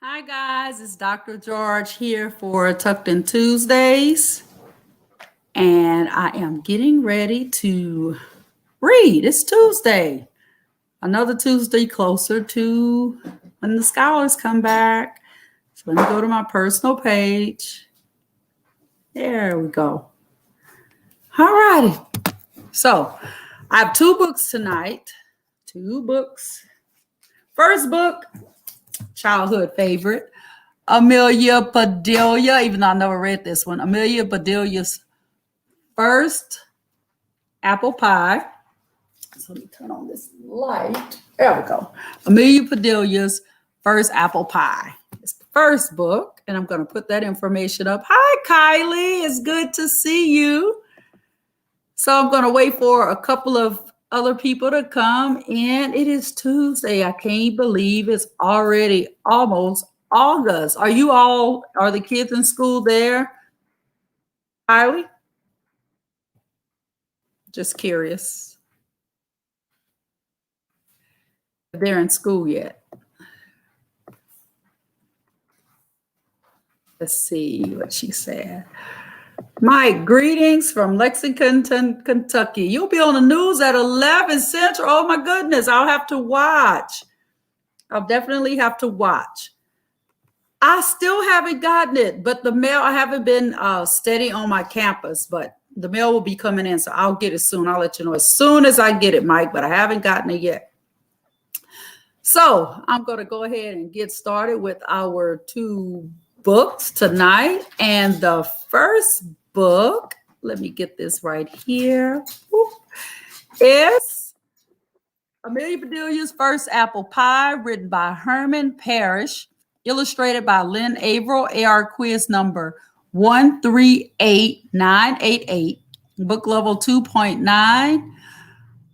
Hi guys, it's Dr. George here for Tucked in Tuesdays, and I am getting ready to read. It's Tuesday, another Tuesday closer to when the scholars come back. So let me go to my personal page. There we go. All righty. So I have two books tonight. Two books. First book, childhood favorite. Amelia Bedelia, even though I never read this one. Amelia Bedelia's first apple pie. So let me turn on this light. There we go. Amelia Bedelia's first apple pie. It's the first book, and I'm going to put that information up. Hi, Kylie. It's good to see you. So I'm going to wait for a couple of other people to come in. It is Tuesday. I can't believe it's already almost August. Are the kids in school there? Kylie? Just curious. If they're in school yet. Let's see what she said. Mike, greetings from Lexington, Kentucky. You'll be on the news at 11 Central. Oh my goodness, I'll have to watch. I'll definitely have to watch. I still haven't gotten it, but the mail, I haven't been steady on my campus, but the mail will be coming in, so I'll get it soon. I'll let you know as soon as I get it, Mike, but I haven't gotten it yet. So I'm going to go ahead and get started with our two books tonight. And the first book, let me get this right here, is Amelia Bedelia's First Apple Pie, written by Herman Parish, illustrated by Lynne, Avril, AR quiz number 138988, book level 2.9.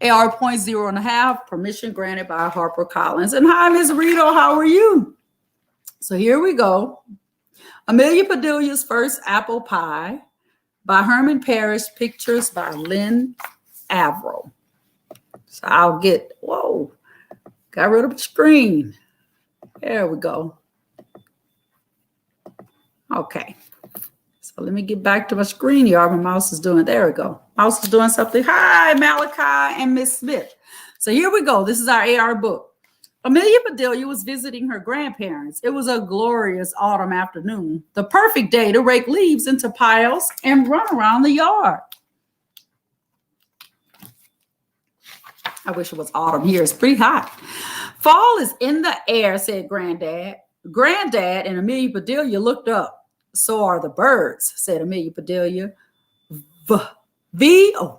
AR 0.0.5, permission granted by Harper Collins. And hi, Ms. Rito, how are you? So here we go. Amelia Bedelia's First Apple Pie by Herman Parish, pictures by Lynne, Avril. So I'll get, got rid of the screen. There we go. Okay. So let me get back to my screen here. My mouse is doing, there we go. Mouse is doing something. Hi, Malachi and Miss Smith. So here we go. This is our AR book. Amelia Bedelia was visiting her grandparents. It was a glorious autumn afternoon, the perfect day to rake leaves into piles and run around the yard. I wish it was autumn here. It's pretty hot. Fall is in the air, said Granddad. Granddad and Amelia Bedelia looked up. So are the birds, said Amelia Bedelia. VW.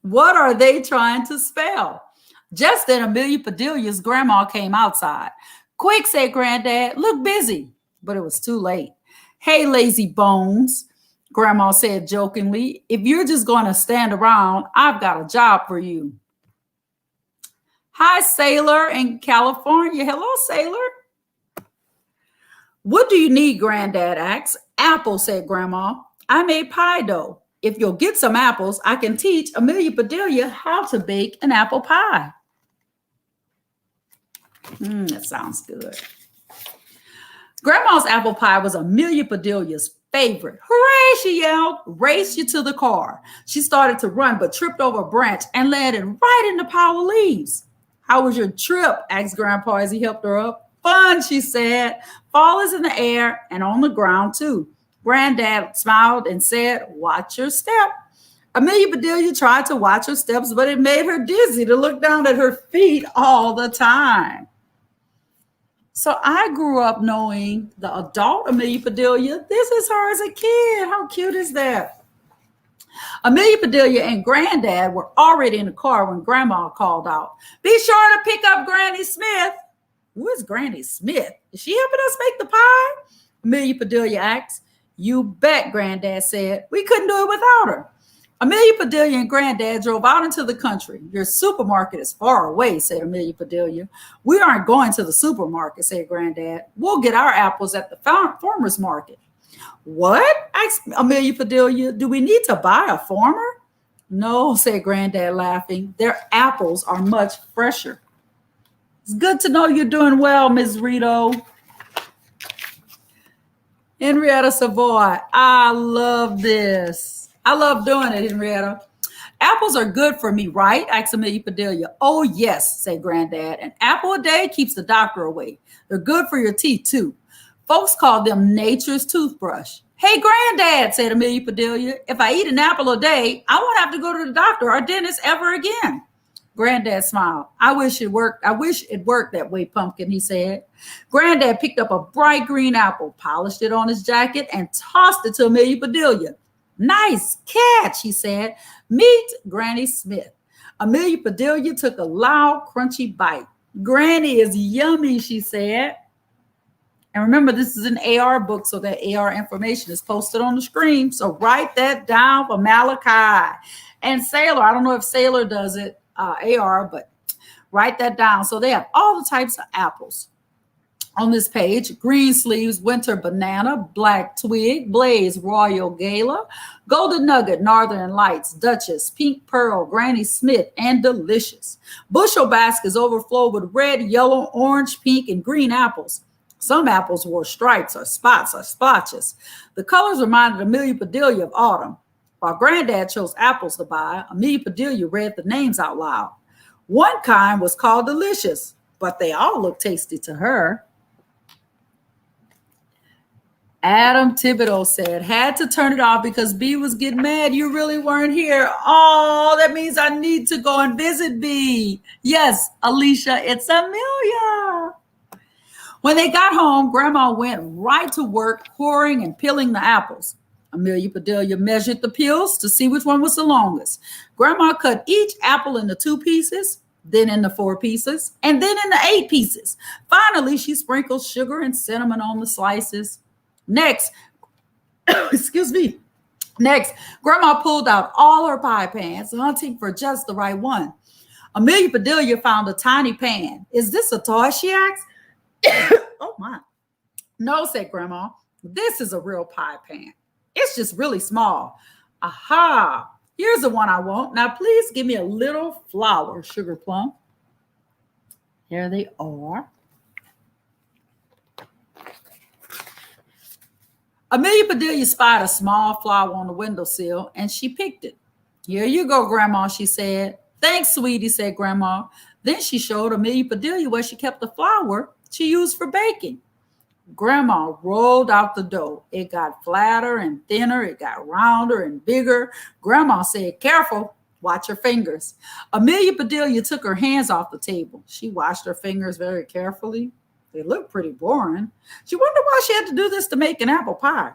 What are they trying to spell? Just then, Amelia Bedelia's grandma came outside. Quick, said Granddad. Look busy. But it was too late. Hey, lazy bones, Grandma said jokingly. If you're just going to stand around, I've got a job for you. Hi, Sailor in California. Hello, Sailor. What do you need, Granddad asked. Apples, said Grandma. I made pie dough. If you'll get some apples, I can teach Amelia Bedelia how to bake an apple pie. That sounds good. Grandma's apple pie was Amelia Bedelia's favorite. Hooray, she yelled. Race you to the car. She started to run, but tripped over a branch and landed right in the pile of leaves. How was your trip? Asked Grandpa as he helped her up. Fun, she said. Fall is in the air and on the ground, too. Granddad smiled and said, watch your step. Amelia Bedelia tried to watch her steps, but it made her dizzy to look down at her feet all the time. So I grew up knowing the adult Amelia Bedelia. This is her as a kid. How cute is that? Amelia Bedelia and Granddad were already in the car when Grandma called out, be sure to pick up Granny Smith. Who is Granny Smith? Is she helping us make the pie? Amelia Bedelia asked. You bet, Granddad said. We couldn't do it without her. Amelia Bedelia and Granddad drove out into the country. Your supermarket is far away, said Amelia Bedelia. We aren't going to the supermarket, said Granddad. We'll get our apples at the farmer's market. What? Asked Amelia Bedelia. Do we need to buy a farmer? No, said Granddad, laughing. Their apples are much fresher. It's good to know you're doing well, Ms. Rito. Henrietta Savoy. I love this. I love doing it, Henrietta. Apples are good for me, right? Asked Amelia Bedelia. Oh, yes, said Granddad. An apple a day keeps the doctor away. They're good for your teeth, too. Folks call them nature's toothbrush. Hey, Granddad, said Amelia Bedelia, if I eat an apple a day, I won't have to go to the doctor or dentist ever again. Granddad smiled. I wish it worked that way, Pumpkin, he said. Granddad picked up a bright green apple, polished it on his jacket, and tossed it to Amelia Bedelia. Nice catch, he said. Meet Granny Smith. Amelia Bedelia took a loud, crunchy bite. Granny is yummy, she said. And remember, this is an AR book, so that AR information is posted on the screen. So write that down for Malachi. And Sailor, I don't know if Sailor does it, AR, but write that down. So they have all the types of apples on this page: green sleeves, winter banana, black twig, blaze, royal gala, golden nugget, northern lights, duchess, pink pearl, Granny Smith, and delicious. Bushel baskets overflow with red, yellow, orange, pink, and green apples. Some apples wore stripes or spots or splotches. The colors reminded Amelia Bedelia of autumn. While Granddad chose apples to buy, Amelia Bedelia read the names out loud. One kind was called Delicious, but they all looked tasty to her. Adam Thibodeau said, had to turn it off because B was getting mad. You really weren't here. Oh, that means I need to go and visit B. Yes, Alicia, it's Amelia. When they got home, Grandma went right to work coring and peeling the apples. Amelia Bedelia measured the peels to see which one was the longest. Grandma cut each apple into 2 pieces, then into 4 pieces, and then into 8 pieces. Finally, she sprinkled sugar and cinnamon on the slices. Next, Next, Grandma pulled out all her pie pans, hunting for just the right one. Amelia Bedelia found a tiny pan. Is this a toy, she asked? Oh, my. No, said Grandma. This is a real pie pan. It's just really small. Aha, here's the one I want. Now, please give me a little flour, Sugar Plum. Here they are. Amelia Bedelia spied a small flower on the windowsill, and she picked it. Here you go, Grandma, she said. Thanks, sweetie, said Grandma. Then she showed Amelia Bedelia where she kept the flour she used for baking. Grandma rolled out the dough. It got flatter and thinner. It got rounder and bigger. Grandma said, careful, watch your fingers. Amelia Bedelia took her hands off the table. She washed her fingers very carefully. They looked pretty boring. She wondered why she had to do this to make an apple pie.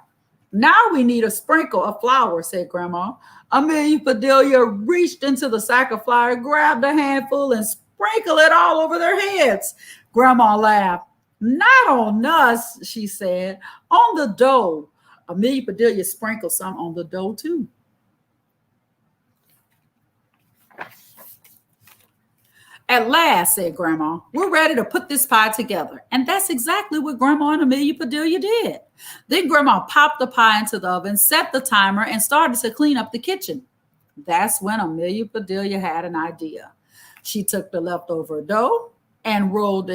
Now we need a sprinkle of flour, said Grandma. Amelia Bedelia reached into the sack of flour, grabbed a handful, and sprinkled it all over their heads. Grandma laughed. Not on us, she said. On the dough. Amelia Bedelia sprinkled some on the dough, too. At last, said Grandma, we're ready to put this pie together. And that's exactly what Grandma and Amelia Bedelia did. Then Grandma popped the pie into the oven, set the timer, and started to clean up the kitchen. That's when Amelia Bedelia had an idea. She took the leftover dough and rolled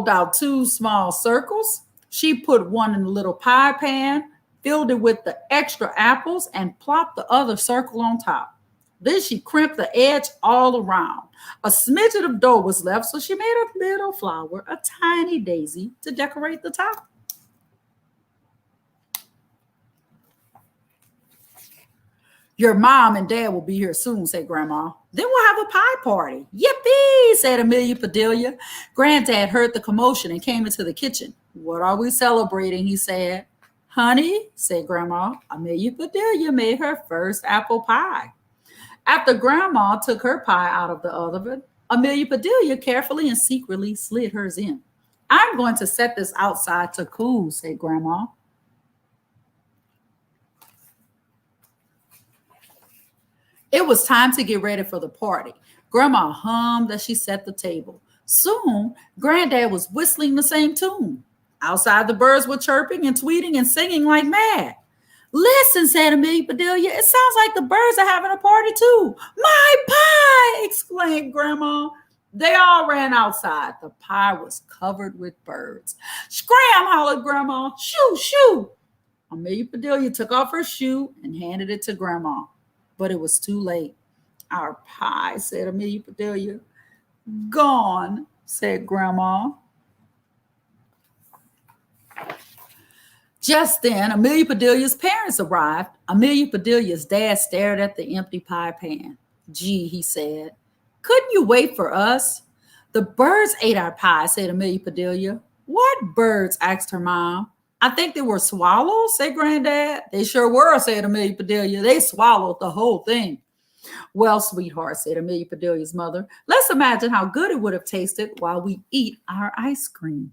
out 2 small circles. She put one in the little pie pan, filled it with the extra apples, and plopped the other circle on top. Then she crimped the edge all around. A smidget of dough was left, so she made a little flower, a tiny daisy, to decorate the top. Your mom and dad will be here soon, said Grandma. Then we'll have a pie party. Yippee, said Amelia Bedelia. Granddad heard the commotion and came into the kitchen. What are we celebrating, he said. Honey, said Grandma, Amelia Bedelia made her first apple pie. After Grandma took her pie out of the oven, Amelia Bedelia carefully and secretly slid hers in. I'm going to set this outside to cool, said Grandma. It was time to get ready for the party. Grandma hummed as she set the table. Soon, Granddad was whistling the same tune. Outside, the birds were chirping and tweeting and singing like mad. Listen, said Amelia Bedelia, it sounds like the birds are having a party too. My pie, exclaimed Grandma. They all ran outside. The pie was covered with birds. Scram, hollered Grandma. Shoo, shoo. Amelia Bedelia took off her shoe and handed it to Grandma. But it was too late. Our pie, said Amelia Bedelia. Gone, said Grandma. Just then, Amelia Bedelia's parents arrived. Amelia Bedelia's dad stared at the empty pie pan. Gee, he said, couldn't you wait for us? The birds ate our pie, said Amelia Bedelia. What birds? Asked her mom. I think they were swallows, said Granddad. They sure were, said Amelia Bedelia. They swallowed the whole thing. Well, sweetheart, said Amelia Bedelia's mother, let's imagine how good it would have tasted while we eat our ice cream.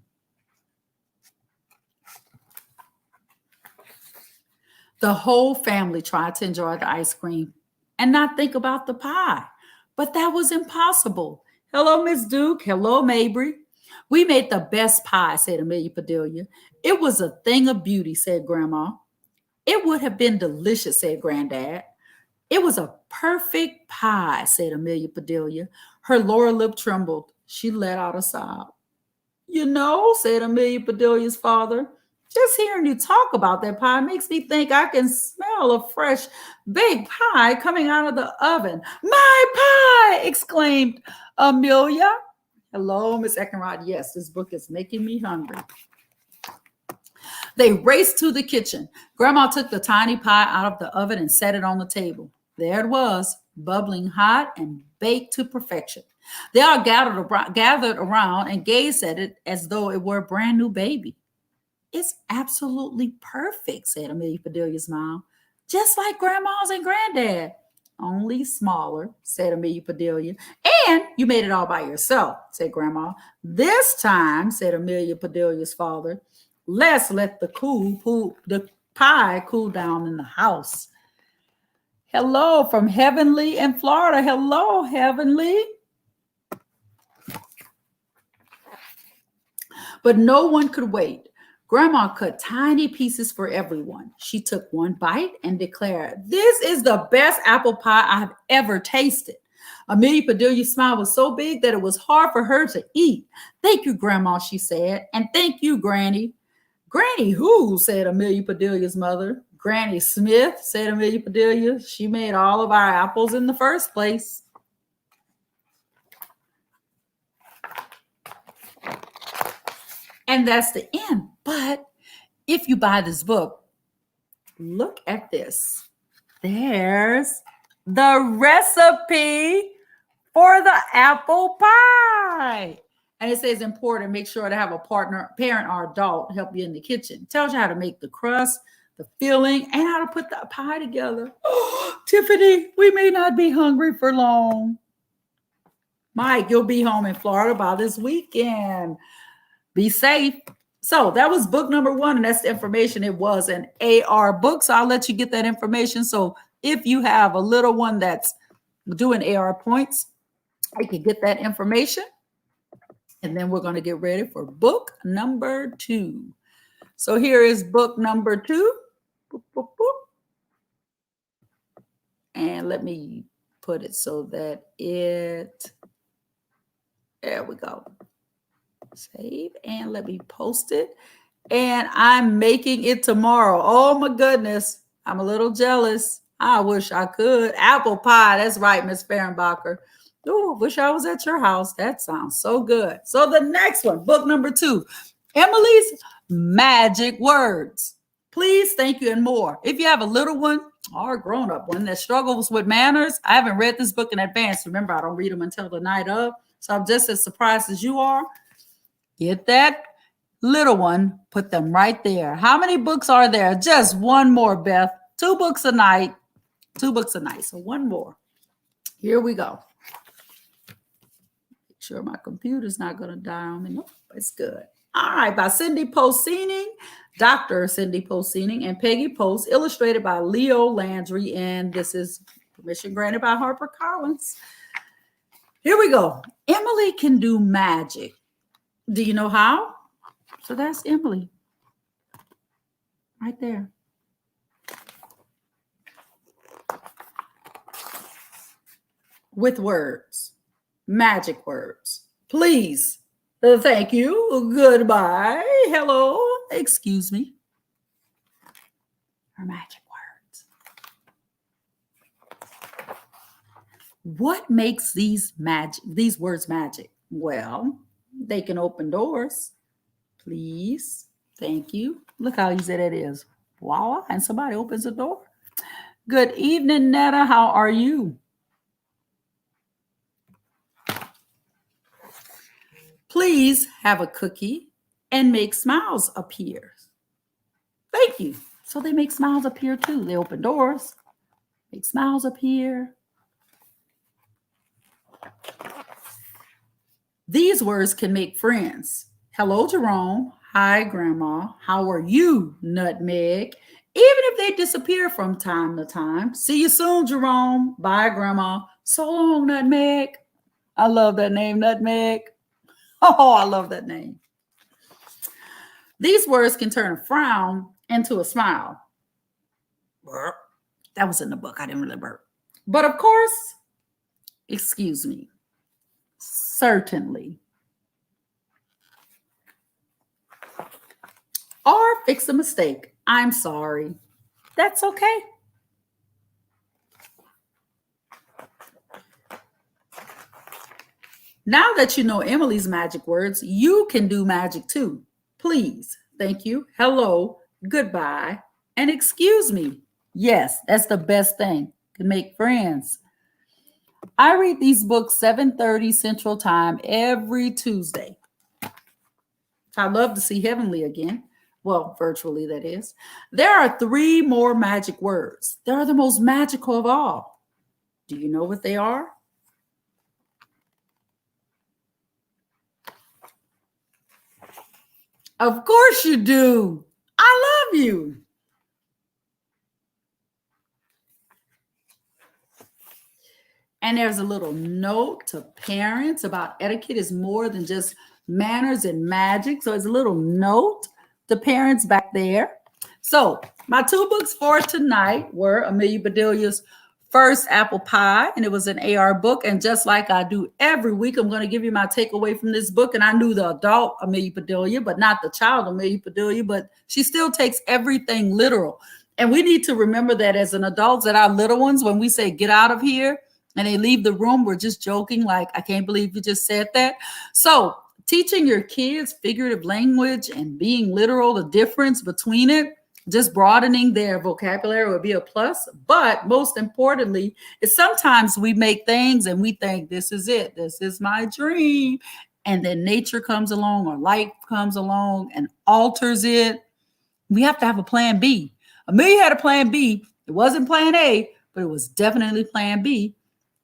The whole family tried to enjoy the ice cream and not think about the pie, but that was impossible. Hello, Miss Duke. Hello, Mabry. We made the best pie, said Amelia Bedelia. It was a thing of beauty, said Grandma. It would have been delicious, said Granddad. It was a perfect pie, said Amelia Bedelia. Her lower lip trembled. She let out a sob. You know, said Amelia Bedelia's father, just hearing you talk about that pie makes me think I can smell a fresh baked pie coming out of the oven. My pie! Exclaimed Amelia. Hello, Miss Eckenrod. Yes, this book is making me hungry. They raced to the kitchen. Grandma took the tiny pie out of the oven and set it on the table. There it was, bubbling hot and baked to perfection. They all gathered around and gazed at it as though it were a brand new baby. It's absolutely perfect, said Amelia Bedelia's mom. Just like Grandma's and Granddad. Only smaller, said Amelia Bedelia. And you made it all by yourself, said Grandma. This time, said Amelia Bedelia's father, let's let the pie cool down in the house. Hello from Heavenly in Florida. Hello, Heavenly. But no one could wait. Grandma cut tiny pieces for everyone. She took one bite and declared, this is the best apple pie I have ever tasted. Amelia Bedelia's smile was so big that it was hard for her to eat. Thank you, Grandma, she said. And thank you, Granny. Granny who? Said Amelia Bedelia's mother. Granny Smith, said Amelia Bedelia. She made all of our apples in the first place. And that's the end. But if you buy this book, look at this. There's the recipe for the apple pie. And it says important, make sure to have a partner, parent, or adult help you in the kitchen. It tells you how to make the crust, the filling, and how to put the pie together. Oh, Tiffany, we may not be hungry for long. Mike, you'll be home in Florida by this weekend. Be safe. So that was book number 1, and that's the information. It was an AR book, so I'll let you get that information. So if you have a little one that's doing AR points, I can get that information. And then we're going to get ready for book number 2. So here is book number 2. Boop, boop, boop. And let me put it so that there we go. Save and let me post it. And I'm making it tomorrow. Oh my goodness. I'm a little jealous. I wish I could. Apple pie. That's right, Miss Fehrenbacher. Oh, wish I was at your house. That sounds so good. So the next one, book number 2, Emily's Magic Words. Please, thank you, and more. If you have a little one or a grown-up one that struggles with manners, I haven't read this book in advance. Remember, I don't read them until the night of. So I'm just as surprised as you are. Get that little one, put them right there. How many books are there? Just one more, Beth. 2 books a night. 2 books a night. So one more. Here we go. Make sure my computer's not going to die on me. Nope, it's good. All right, by Cindy Post-Senning, Dr. Cindy Post-Senning, and Peggy Post, illustrated by Leo Landry, and this is permission granted by Harper Collins. Here we go. Emily can do magic. Do you know how? So that's Emily. Right there. With words. magic words. Please. Thank you. Goodbye. Hello. Excuse me. Are magic words. What makes these words magic? Well, they can open doors. Please. Thank you. Look how easy that is. Voila. And somebody opens the door. Good evening, Netta. How are you? Please have a cookie and make smiles appear. Thank you. So they make smiles appear too. They open doors, make smiles appear. These words can make friends. Hello, Jerome. Hi, Grandma. How are you, Nutmeg? Even if they disappear from time to time. See you soon, Jerome. Bye, Grandma. So long, Nutmeg. I love that name, Nutmeg. Oh, I love that name. These words can turn a frown into a smile. Burp. That was in the book. I didn't really burp. But of course, excuse me, certainly. Or fix a mistake. I'm sorry. That's okay. Now that you know Emily's magic words, you can do magic too. Please, thank you, hello, goodbye, and excuse me. Yes, that's the best thing. Can make friends. I read these books 7:30 Central Time every Tuesday. I'd love to see Heavenly again. Well, virtually, that is. There are 3 more magic words. They are the most magical of all. Do you know what they are? Of course you do. I love you. And there's a little note to parents about etiquette is more than just manners and magic. So it's a little note to parents back there. So my 2 books for tonight were Amelia Bedelia's First Apple Pie, and it was an AR book. And just like I do every week, I'm going to give you my takeaway from this book. And I knew the adult Amelia Bedelia, but not the child Amelia Bedelia, but she still takes everything literal. And we need to remember that as an adult, that our little ones, when we say get out of here and they leave the room, we're just joking, like, I can't believe you just said that. So teaching your kids figurative language and being literal, the difference between it, just broadening their vocabulary would be a plus. But most importantly, is sometimes we make things and we think this is it. This is my dream. And then nature comes along or life comes along and alters it. We have to have a plan B. Amelia had a plan B. It wasn't plan A, but it was definitely plan B.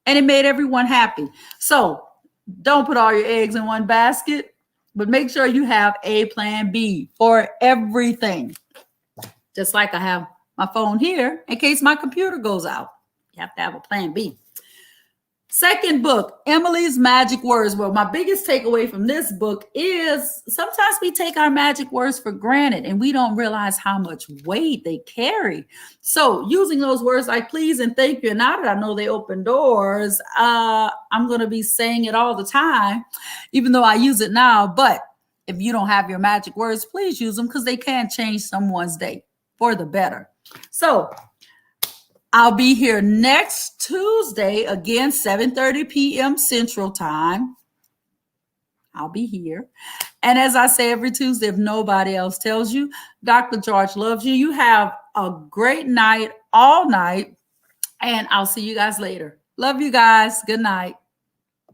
And it made everyone happy. So don't put all your eggs in one basket, but make sure you have a plan B for everything. Just like I have my phone here in case my computer goes out. You have to have a plan B. Second book, Emily's Magic Words. Well, my biggest takeaway from this book is sometimes we take our magic words for granted and we don't realize how much weight they carry. So using those words like please and thank you, and now that I know they open doors, I'm going to be saying it all the time, even though I use it now. But if you don't have your magic words, please use them because they can change someone's day for the better. So I'll be here next Tuesday, again, 7:30 p.m. Central Time. I'll be here. And as I say every Tuesday, if nobody else tells you, Dr. George loves you. You have a great night, all night, and I'll see you guys later. Love you guys. Good night.